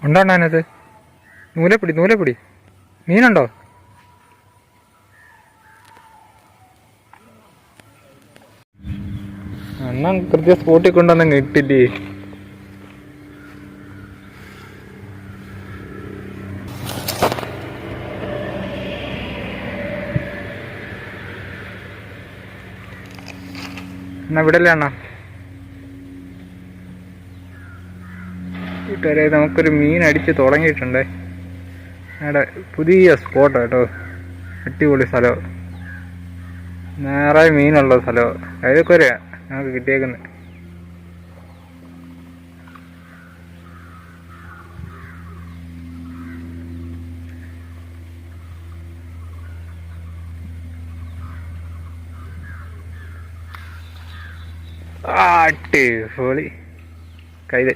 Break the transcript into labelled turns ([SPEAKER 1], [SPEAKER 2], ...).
[SPEAKER 1] ഉണ്ടോ അതിനകത്ത്? നൂലെപ്പിടി മീനുണ്ടോ? അണ്ണൻ കൃത്യ സ്പോട്ടിൽ കൊണ്ടുവന്നങ്ങ് ഇട്ടില്ലേ. എന്നാ വിടല്ലേ അണ്ണാ. കൂട്ടുകാരെ, നമുക്കൊരു മീൻ അടിച്ച് തുടങ്ങിയിട്ടുണ്ടേ. അവിടെ പുതിയ സ്പോട്ടാ കേട്ടോ, അടിപൊളി സ്ഥലം, നിറയെ മീനുള്ള സ്ഥലം. കൈതക്കൊരയാ ഞങ്ങൾക്ക് കിട്ടിയേക്കുന്നത്. അടിപൊളി കൈത.